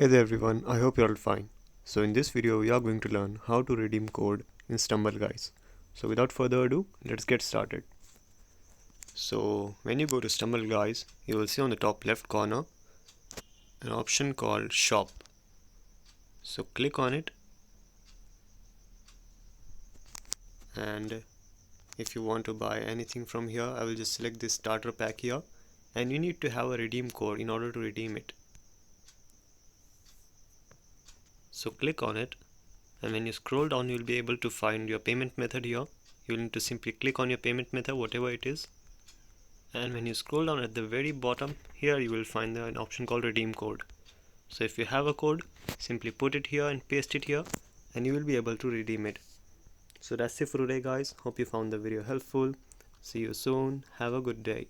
Hey there everyone, I hope you're all fine. So in this video we are going to learn how to redeem code in Stumble Guys. So without further ado, let's get started. So when you go to Stumble Guys, you will see on the top left corner an option called Shop. So click on it, and if you want to buy anything from here, I will just select this starter pack here, and you need to have a redeem code in order to redeem it. So click on it, and when you scroll down you will be able to find your payment method here. You will need to simply click on your payment method, whatever it is, and when you scroll down at the very bottom here you will find an option called redeem code. So if you have a code, simply put it here and paste it here, and you will be able to redeem it. So that's it for today guys. Hope you found the video helpful. See you soon. Have a good day.